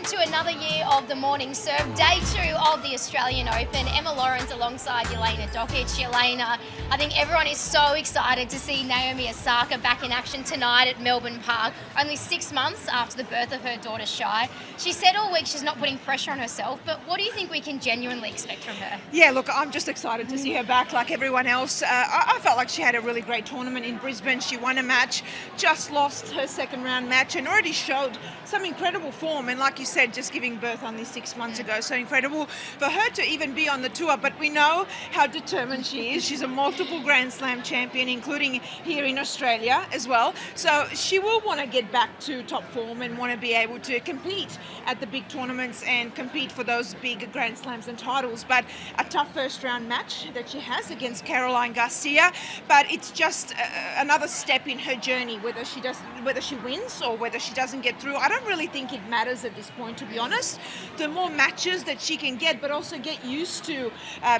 to another year of the Morning Serve, day 2 of the Australian Open. Emma Lawrence alongside Jelena Dokic. Jelena, I think everyone is so excited to see Naomi Osaka back in action tonight at Melbourne Park, only 6 months after the birth of her daughter Shai. She said all week she's not putting pressure on herself, but what do you think we can genuinely expect from her? Yeah, look, I'm just excited to see her back like everyone else. I felt like she had a really great tournament in Brisbane. She won a match, just lost her second round match and already showed some incredible form. And like you said, just giving birth only 6 months ago. So incredible for her to even be on the tour. But we know how determined she is. She's a multiple Grand Slam champion, including here in Australia as well. So she will want to get back to top form and want to be able to compete at the big tournaments and compete for those big Grand Slams and titles. But a tough first round match that she has against Caroline Garcia. But it's just another step in her journey, whether she wins or whether she doesn't get through. I don't really think it matters at this point, to be honest. The more matches that she can get, but also get used to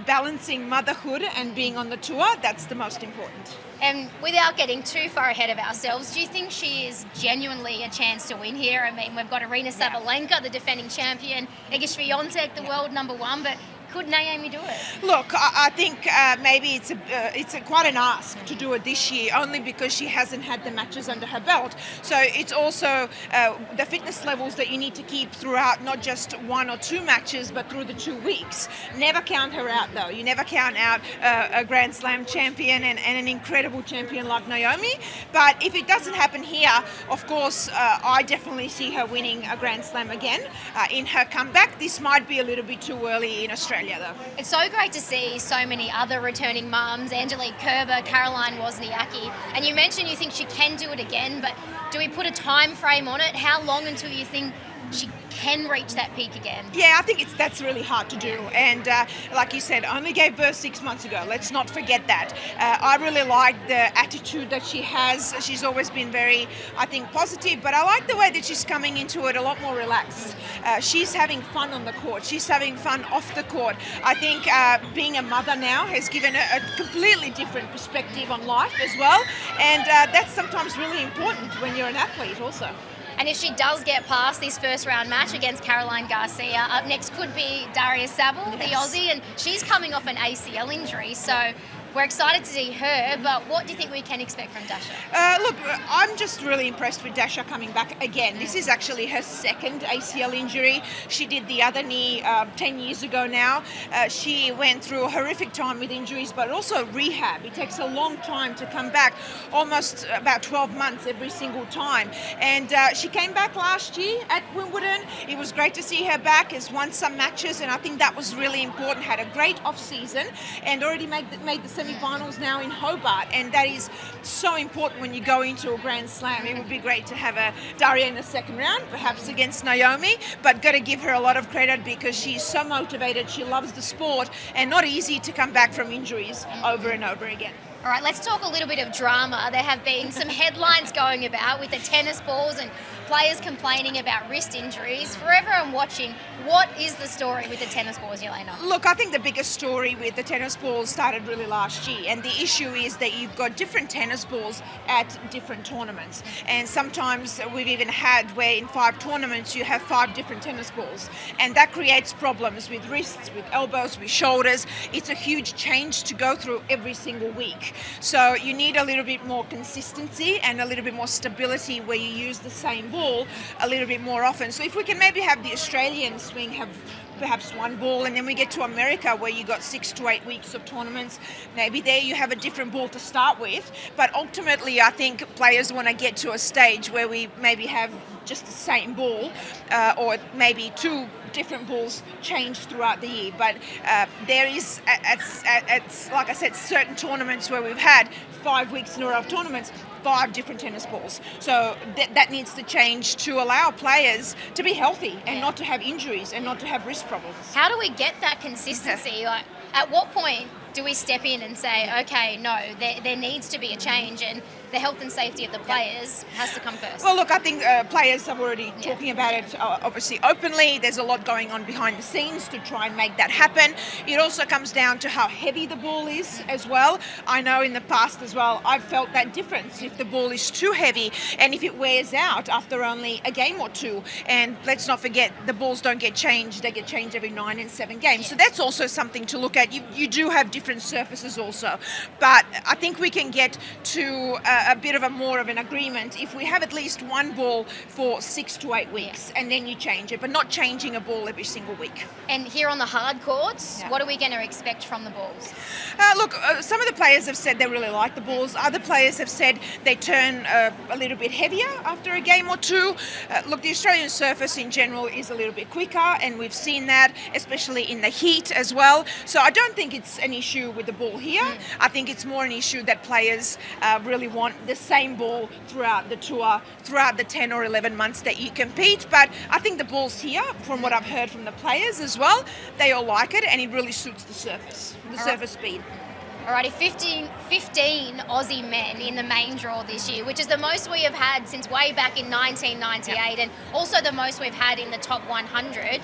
balancing motherhood and being on the tour, that's the most important. And without getting too far ahead of ourselves, do you think she is genuinely a chance to win here? I mean, we've got Arina Sabalenka, the defending champion, Iga Swiatek, the world number one, but could Naomi do it? Look, I think maybe it's quite an ask to do it this year, only because she hasn't had the matches under her belt. So it's also the fitness levels that you need to keep throughout, not just 1 or 2 matches, but through the 2 weeks. Never count her out, though. You never count out a Grand Slam champion and an incredible champion like Naomi. But if it doesn't happen here, of course, I definitely see her winning a Grand Slam again in her comeback. This might be a little bit too early in Australia, though. It's so great to see so many other returning mums, Angelique Kerber, Caroline Wozniacki, and you mentioned you think she can do it again, but do we put a time frame on it? How long until you think she can reach that peak again? Yeah, I think that's really hard to do. And like you said, only gave birth 6 months ago. Let's not forget that. I really like the attitude that she has. She's always been very, I think, positive, but I like the way that she's coming into it a lot more relaxed. She's having fun on the court. She's having fun off the court. I think being a mother now has given her a completely different perspective on life as well. And that's sometimes really important when you're an athlete also. And if she does get past this first round match against Caroline Garcia, up next could be Daria Saville, the Aussie, and she's coming off an ACL injury, so we're excited to see her, but what do you think we can expect from Dasha? Look, I'm just really impressed with Dasha coming back again. This is actually her second ACL injury. She did the other knee 10 years ago now. She went through a horrific time with injuries, but also rehab. It takes a long time to come back, almost about 12 months every single time. And she came back last year at Wimbledon. It was great to see her back, has won some matches, and I think that was really important. Had a great off-season and already made the semi-finals now in Hobart, and that is so important when you go into a Grand Slam. It would be great to have a Daria in the second round, perhaps against Naomi, but got to give her a lot of credit because she's so motivated, she loves the sport, and not easy to come back from injuries over and over again. All right, let's talk a little bit of drama. There have been some headlines going about with the tennis balls and players complaining about wrist injuries. For everyone watching, what is the story with the tennis balls, Jelena? Look, I think the biggest story with the tennis balls started really last year, and the issue is that you've got different tennis balls at different tournaments. And sometimes we've even had where in 5 tournaments you have 5 different tennis balls, and that creates problems with wrists, with elbows, with shoulders. It's a huge change to go through every single week. So you need a little bit more consistency and a little bit more stability where you use the same ball a little bit more often. So if we can maybe have the Australian swing have perhaps 1 ball, and then we get to America where you got 6 to 8 weeks of tournaments, maybe there you have a different ball to start with. But ultimately I think players want to get to a stage where we maybe have just the same ball or maybe 2 different balls changed throughout the year. But there is, like I said, certain tournaments where we've had 5 weeks in a row of tournaments, 5 different tennis balls. So that needs to change to allow players to be healthy and not to have injuries and not to have wrist problems. How do we get that consistency? Like, at what point do we step in and say, okay, no, there needs to be a change, and the health and safety of the players has to come first. Well, look, I think players are already talking about it obviously openly. There's a lot going on behind the scenes to try and make that happen. It also comes down to how heavy the ball is as well. I know in the past as well, I've felt that difference if the ball is too heavy and if it wears out after only a game or two. And let's not forget, the balls don't get changed. They get changed every 9 and 7 games. So that's also something to look at. You do have different surfaces also. But I think we can get to a bit of a more of an agreement if we have at least one ball for 6 to 8 weeks and then you change it, but not changing a ball every single week. And here on the hard courts, what are we going to expect from the balls? Look, some of the players have said they really like the balls. Other players have said they turn a little bit heavier after a game or two. Look, the Australian surface in general is a little bit quicker, and we've seen that, especially in the heat as well. So I don't think it's an issue with the ball here. I think it's more an issue that players really want the same ball throughout the tour, throughout the 10 or 11 months that you compete. But I think the balls here, from what I've heard from the players as well, they all like it, and it really suits the surface speed. Alrighty, 15 Aussie men in the main draw this year, which is the most we have had since way back in 1998, and also the most we've had in the top 100.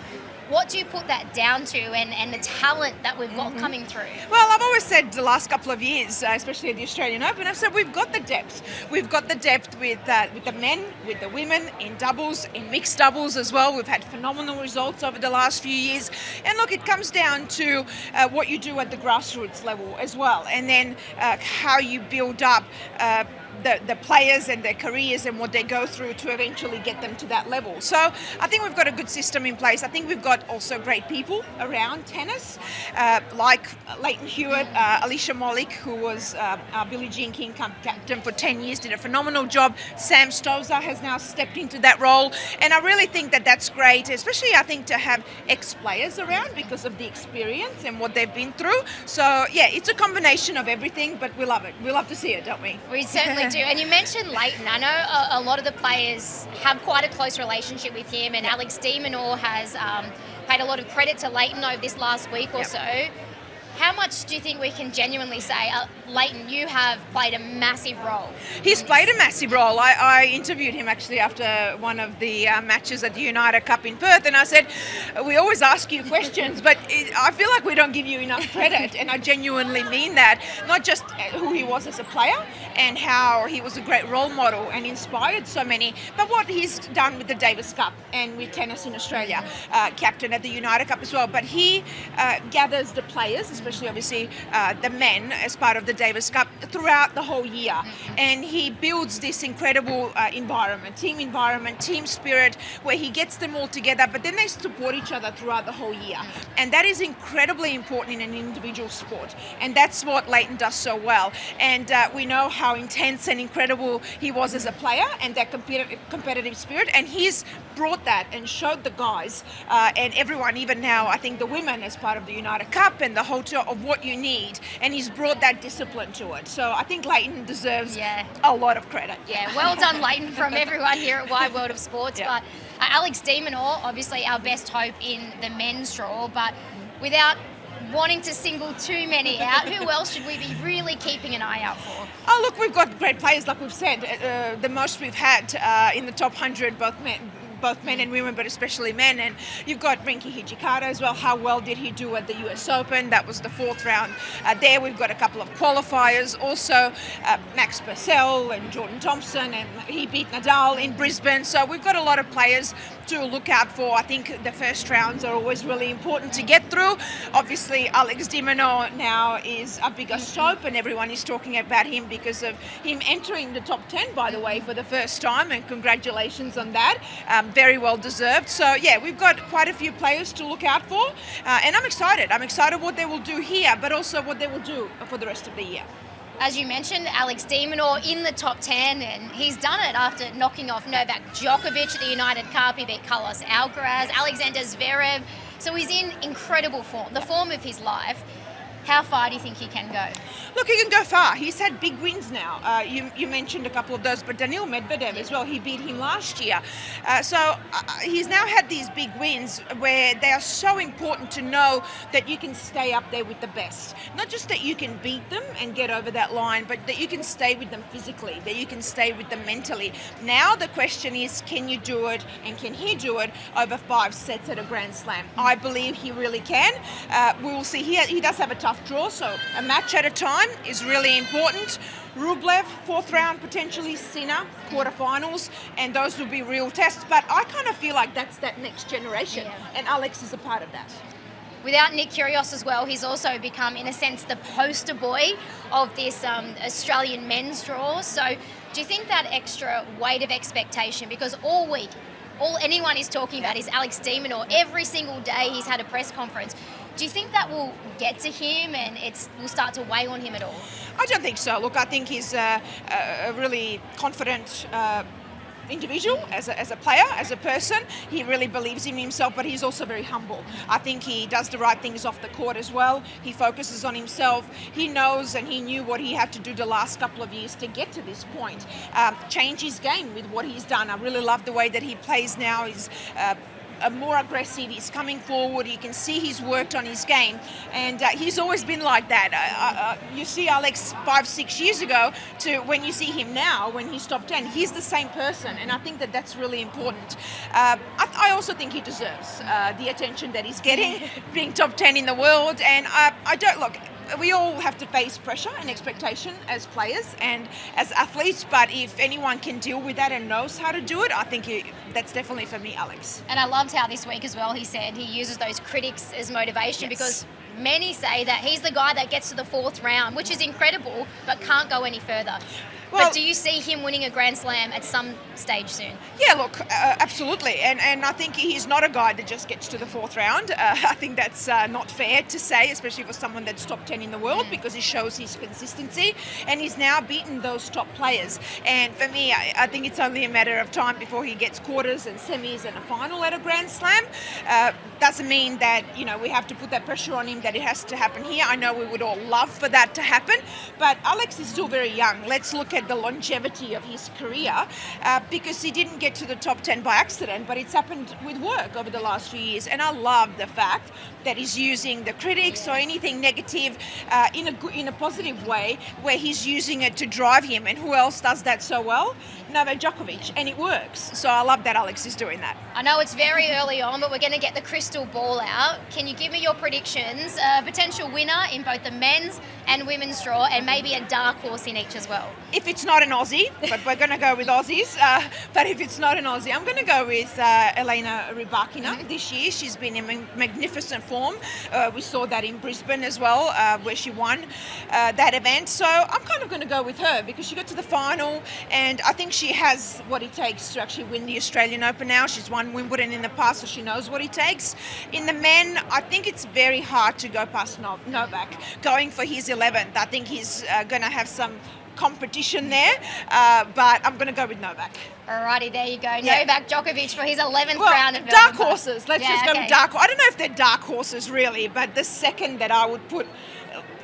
What do you put that down to, and the talent that we've got coming through? Well, I've always said the last couple of years, especially at the Australian Open, I've said we've got the depth. We've got the depth with the men, with the women, in doubles, in mixed doubles as well. We've had phenomenal results over the last few years. And look, it comes down to what you do at the grassroots level as well, and then how you build up the players and their careers and what they go through to eventually get them to that level. So I think we've got a good system in place. I think we've got also great people around tennis, like Leighton Hewitt, Alicia Molik, who was our Billie Jean King captain for 10 years, did a phenomenal job. Sam Stosur has now stepped into that role, and I really think that that's great, especially I think to have ex-players around because of the experience and what they've been through. So yeah, it's a combination of everything, but we love it. We love to see it, don't we? We certainly do. And you mentioned Leighton. I know a lot of the players have quite a close relationship with him, and Alex de Minaur has paid a lot of credit to Leighton over this last week or so. How much do you think we can genuinely say, Leighton, you have played a massive role? He's played a massive role. I interviewed him actually after one of the matches at the United Cup in Perth, and I said, we always ask you questions, but I feel like we don't give you enough credit, and I genuinely mean that. Not just who he was as a player and how he was a great role model and inspired so many, but what he's done with the Davis Cup and with tennis in Australia, captain at the United Cup as well. But he gathers the players, especially obviously the men, as part of the Davis Cup throughout the whole year, and he builds this incredible environment, team spirit, where he gets them all together, but then they support each other throughout the whole year, and that is incredibly important in an individual sport, and that's what Leighton does so well. And we know how intense and incredible he was as a player, and that competitive spirit, and he's brought that and showed the guys and everyone, even now I think the women, as part of the United Cup and the whole tour, of what you need, and he's brought that discipline to it. So I think Leighton deserves a lot of credit. Yeah, well done, Leighton, from everyone here at Wide World of Sports. But Alex de Minaur, obviously our best hope in the men's draw, but without wanting to single too many out, who else should we be really keeping an eye out for? Oh, look, we've got great players, like we've said. The most we've had in the top 100, both men and women, but especially men. And you've got Rinky Hijikata as well. How well did he do at the US Open? That was the 4th round. There we've got a couple of qualifiers. Also, Max Purcell and Jordan Thompson, and he beat Nadal in Brisbane. So we've got a lot of players to look out for. I think the first rounds are always really important to get through. Obviously, Alex de Minaur now is our biggest hope, and everyone is talking about him because of him entering the top 10, by the way, for the first time, and congratulations on that. Very well deserved. So yeah, we've got quite a few players to look out for, and I'm excited. I'm excited what they will do here, but also what they will do for the rest of the year. As you mentioned, Alex de Minaur in the top 10, and he's done it after knocking off Novak Djokovic at the United Cup. He beat Carlos Alcaraz, Alexander Zverev. So he's in incredible form, the form of his life. How far do you think he can go? Look, he can go far. He's had big wins now. You mentioned a couple of those, but Daniil Medvedev as well, he beat him last year. So he's now had these big wins where they are so important to know that you can stay up there with the best. Not just that you can beat them and get over that line, but that you can stay with them physically, that you can stay with them mentally. Now the question is, can you do it, and can he do it over 5 sets at a Grand Slam? I believe he really can. We will see. He does have a tough draw, so a match at a time is really important. Rublev, 4th round, potentially Sinner, quarterfinals, and those will be real tests. But I kind of feel like that's that next generation, and Alex is a part of that. Without Nick Kyrgios as well, he's also become, in a sense, the poster boy of this Australian men's draw. So do you think that extra weight of expectation, because all week, all anyone is talking about is Alex de Minaur, every single day he's had a press conference. Do you think that will get to him and will start to weigh on him at all? I don't think so. Look, I think he's a really confident individual as a player, as a person. He really believes in himself, but he's also very humble. I think he does the right things off the court as well. He focuses on himself. He knows and he knew what he had to do the last couple of years to get to this point. Change his game with what he's done. I really love the way that he plays now. He's more aggressive, he's coming forward, you can see he's worked on his game, and he's always been like that. You see Alex 5-6 years ago to when you see him now, when he's top 10, he's the same person, and I think that that's really important. I also think he deserves the attention that he's getting, being top 10 in the world, and I don't look. We all have to face pressure and expectation as players and as athletes, but if anyone can deal with that and knows how to do it, I think that's definitely for me, Alex. And I loved how this week as well he said he uses those critics as motivation, because many say that he's the guy that gets to the 4th round, which is incredible, but can't go any further. Well, but do you see him winning a Grand Slam at some stage soon? Yeah, look, absolutely. And I think he's not a guy that just gets to the 4th round. I think that's not fair to say, especially for someone that's top 10 in the world, because he shows his consistency. And he's now beaten those top players. And for me, I think it's only a matter of time before he gets quarters and semis and a final at a Grand Slam. Doesn't mean that, we have to put that pressure on him that it has to happen here. I know we would all love for that to happen. But Alex is still very young. Let's look at the longevity of his career, because he didn't get to the top 10 by accident, but it's happened with work over the last few years. And I love the fact that he's using the critics or anything negative in a positive way, where he's using it to drive him. And who else does that so well? Novak Djokovic, and it works. So I love that Alex is doing that. I know it's very early on, but we're going to get the crystal ball out. Can you give me your predictions? Potential winner in both the men's and women's draw, and maybe a dark horse in each as well. If it's not an Aussie, but we're going to go with Aussies, but if it's not an Aussie, I'm going to go with Elena Rybakina this year. She's been in magnificent form. We saw that in Brisbane as well, where she won that event. So I'm kind of going to go with her because she got to the final, and I think she has what it takes to actually win the Australian Open now. She's won Wimbledon in the past, so she knows what it takes. In the men, I think it's very hard to go past Novak. Going for his 11th, I think he's going to have some competition there, but I'm going to go with Novak. Alrighty, there you go. Yeah. Novak Djokovic for his 11th round of dark horses. Let's just go with dark. I don't know if they're dark horses really, but the second that I would put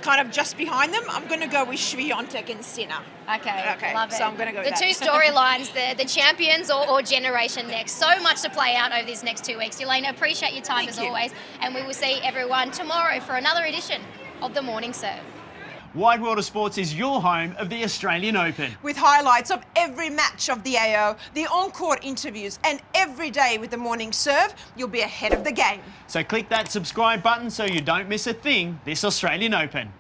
kind of just behind them, I'm going to go with Swiatek and Sinner. Okay, love it. So I'm going to go with the 2 storylines, the champions or Generation Next. So much to play out over these next 2 weeks. Yelena, appreciate your time as always, and we will see everyone tomorrow for another edition of The Morning Serve. Wide World of Sports is your home of the Australian Open. With highlights of every match of the AO, the on-court interviews, and every day with the Morning Serve, you'll be ahead of the game. So click that subscribe button so you don't miss a thing this Australian Open.